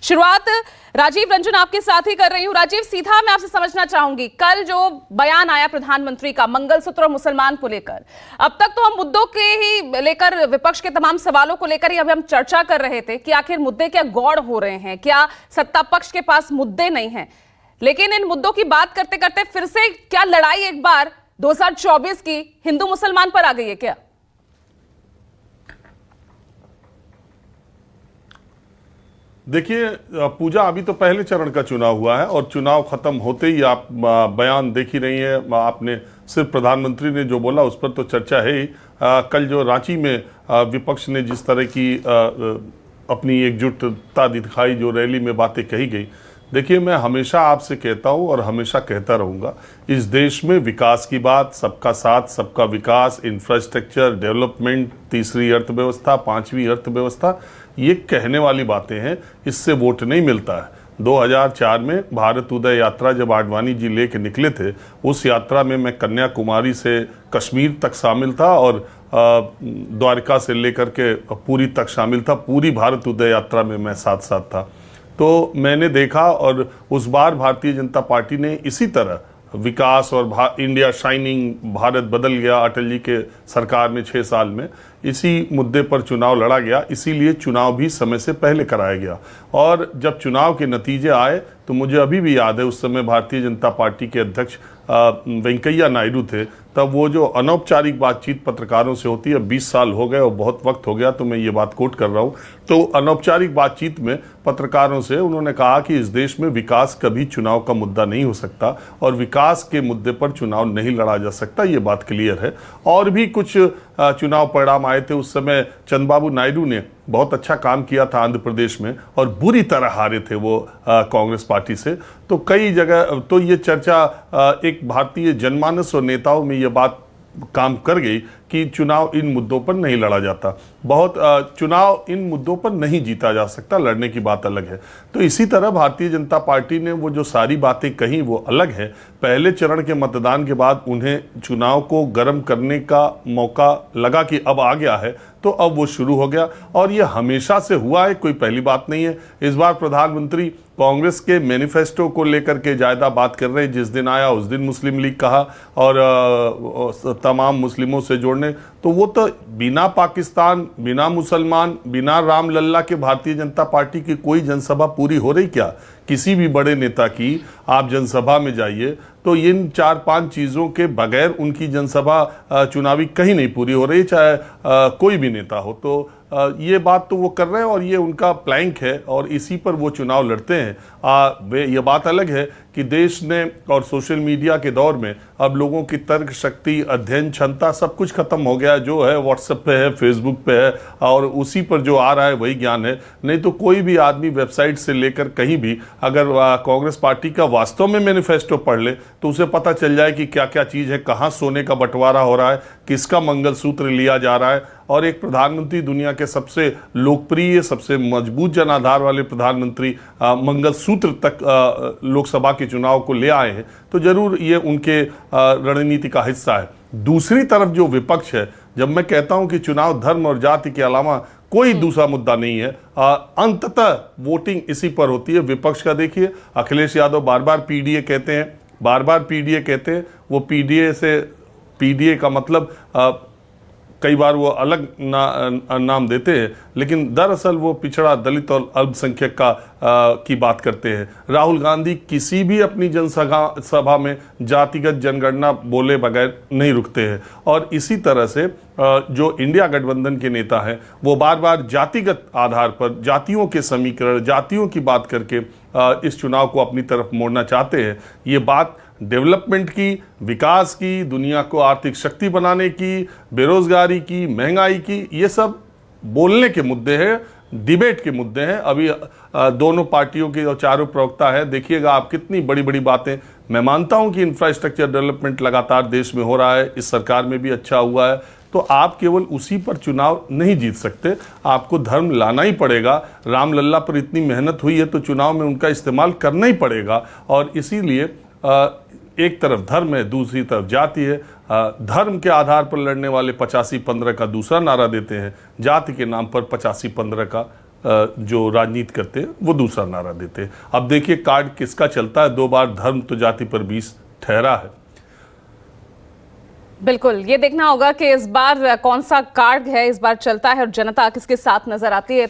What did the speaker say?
शुरुआत राजीव रंजन आपके साथ ही कर रही हूं। राजीव, सीधा मैं आपसे समझना चाहूंगी, कल जो बयान आया प्रधानमंत्री का मंगलसूत्र और मुसलमान को लेकर, अब तक तो हम मुद्दों के ही लेकर, विपक्ष के तमाम सवालों को लेकर ही अभी हम चर्चा कर रहे थे कि आखिर मुद्दे क्या गौड़ हो रहे हैं, क्या सत्ता पक्ष के पास मुद्दे नहीं हैं। लेकिन इन मुद्दों की बात करते करते फिर से क्या लड़ाई एक बार 2024 की हिंदू मुसलमान पर आ गई है क्या? देखिए पूजा, अभी तो पहले चरण का चुनाव हुआ है और चुनाव खत्म होते ही आप बयान देख ही रही हैं। आपने सिर्फ प्रधानमंत्री ने जो बोला उस पर तो चर्चा है ही। कल जो रांची में विपक्ष ने जिस तरह की अपनी एकजुटता दिखाई, जो रैली में बातें कही गई, देखिए मैं हमेशा आपसे कहता हूं और हमेशा कहता रहूंगा, इस देश में विकास की बात, सबका साथ सबका विकास, इंफ्रास्ट्रक्चर डेवलपमेंट, तीसरी अर्थव्यवस्था, पांचवी अर्थव्यवस्था, ये कहने वाली बातें हैं, इससे वोट नहीं मिलता है। 2004 में भारत उदय यात्रा जब आडवाणी जी लेके निकले थे, उस यात्रा में मैं कन्याकुमारी से कश्मीर तक शामिल था और द्वारका से लेकर के पुरी तक शामिल था। पूरी भारत उदय यात्रा में मैं साथ साथ था। तो मैंने देखा और उस बार भारतीय जनता पार्टी ने इसी तरह विकास और इंडिया शाइनिंग, भारत बदल गया अटल जी के सरकार में 6 साल में, इसी मुद्दे पर चुनाव लड़ा गया। इसीलिए चुनाव भी समय से पहले कराया गया और जब चुनाव के नतीजे आए तो मुझे अभी भी याद है, उस समय भारतीय जनता पार्टी के अध्यक्ष वेंकैया नायडू थे। तब वो जो अनौपचारिक बातचीत पत्रकारों से होती है, 20 साल हो गए और बहुत वक्त हो गया तो मैं ये बात कोट कर रहा हूँ, तो अनौपचारिक बातचीत में पत्रकारों से उन्होंने कहा कि इस देश में विकास कभी चुनाव का मुद्दा नहीं हो सकता और विकास के मुद्दे पर चुनाव नहीं लड़ा जा सकता, ये बात क्लियर है। और भी कुछ चुनाव परिणाम आए थे उस समय। चंद्रबाबू नायडू ने बहुत अच्छा काम किया था आंध्र प्रदेश में और बुरी तरह हारे थे वो कांग्रेस पार्टी से। तो कई जगह तो ये चर्चा एक भारतीय जनमानस और नेताओं में ये बात काम कर गई कि चुनाव इन मुद्दों पर नहीं लड़ा जाता, चुनाव इन मुद्दों पर नहीं जीता जा सकता, लड़ने की बात अलग है। तो इसी तरह भारतीय जनता पार्टी ने वो जो सारी बातें कही वो अलग है। पहले चरण के मतदान के बाद उन्हें चुनाव को गर्म करने का मौका लगा कि अब आ गया है, तो अब वो शुरू हो गया और ये हमेशा से हुआ है, कोई पहली बात नहीं है। इस बार प्रधानमंत्री कांग्रेस के मैनिफेस्टो को लेकर के ज्यादा बात कर रहे हैं। जिस दिन आया उस दिन मुस्लिम लीग कहा और तमाम मुस्लिमों से जोड़ने, तो वो तो बिना पाकिस्तान, बिना मुसलमान, बिना राम लल्ला के भारतीय जनता पार्टी की कोई जनसभा पूरी हो रही क्या? किसी भी बड़े नेता की आप जनसभा में जाइए तो इन 4-5 चीज़ों के बगैर उनकी जनसभा चुनावी कहीं नहीं पूरी हो रही, चाहे कोई भी नेता हो। तो ये बात तो वो कर रहे हैं और ये उनका प्लैंक है और इसी पर वो चुनाव लड़ते हैं। ये बात अलग है कि देश ने और सोशल मीडिया के दौर में अब लोगों की तर्क शक्ति, अध्ययन क्षमता सब कुछ खत्म हो गया। जो है व्हाट्सएप पे है, फेसबुक पे है और उसी पर जो आ रहा है वही ज्ञान है। नहीं तो कोई भी आदमी वेबसाइट से लेकर कहीं भी अगर कांग्रेस पार्टी का वास्तव में मैनिफेस्टो पढ़ ले तो उसे पता चल जाए कि क्या क्या चीज़ है, कहाँ सोने का बंटवारा हो रहा है, किसका मंगलसूत्र लिया जा रहा है। और एक प्रधानमंत्री, दुनिया के सबसे लोकप्रिय, सबसे मजबूत जनाधार वाले प्रधानमंत्री मंगलसूत्र तक लोकसभा के चुनाव को ले आए हैं, तो जरूर ये उनके रणनीति का हिस्सा है। दूसरी तरफ जो विपक्ष है, जब मैं कहता हूं कि चुनाव धर्म और जाति के अलावा कोई दूसरा मुद्दा नहीं है, अंततः वोटिंग इसी पर होती है। विपक्ष का देखिए, अखिलेश यादव बार बार पीडीए कहते हैं, बार बार पीडीए कहते हैं। वो पीडीए का मतलब कई बार वो अलग नाम देते हैं, लेकिन दरअसल वो पिछड़ा, दलित और अल्पसंख्यक की बात करते हैं। राहुल गांधी किसी भी अपनी जनसभा में जातिगत जनगणना बोले बगैर नहीं रुकते हैं। और इसी तरह से जो इंडिया गठबंधन के नेता हैं वो बार बार जातिगत आधार पर, जातियों के समीकरण, जातियों की बात करके इस चुनाव को अपनी तरफ मोड़ना चाहते हैं। ये बात डेवलपमेंट की, विकास की, दुनिया को आर्थिक शक्ति बनाने की, बेरोजगारी की, महंगाई की, ये सब बोलने के मुद्दे हैं, डिबेट के मुद्दे हैं। अभी दोनों पार्टियों के जो चारों प्रवक्ता है, देखिएगा आप कितनी बड़ी बड़ी बातें। मैं मानता हूं कि इंफ्रास्ट्रक्चर डेवलपमेंट लगातार देश में हो रहा है, इस सरकार में भी अच्छा हुआ है, तो आप केवल उसी पर चुनाव नहीं जीत सकते, आपको धर्म लाना ही पड़ेगा। राम लल्ला पर इतनी मेहनत हुई है तो चुनाव में उनका इस्तेमाल करना ही पड़ेगा। और इसीलिए एक तरफ धर्म है, दूसरी तरफ जाति है। धर्म के आधार पर लड़ने वाले 85-15 का दूसरा नारा देते हैं, जाति के नाम पर 85-15 का जो राजनीति करते हैं वो दूसरा नारा देते हैं। अब देखिए कार्ड किसका चलता है, 2 बार धर्म तो जाति पर 20 ठहरा है। बिल्कुल, ये देखना होगा कि इस बार कौन सा कार्ड है इस बार चलता है और जनता किसके साथ नजर आती है।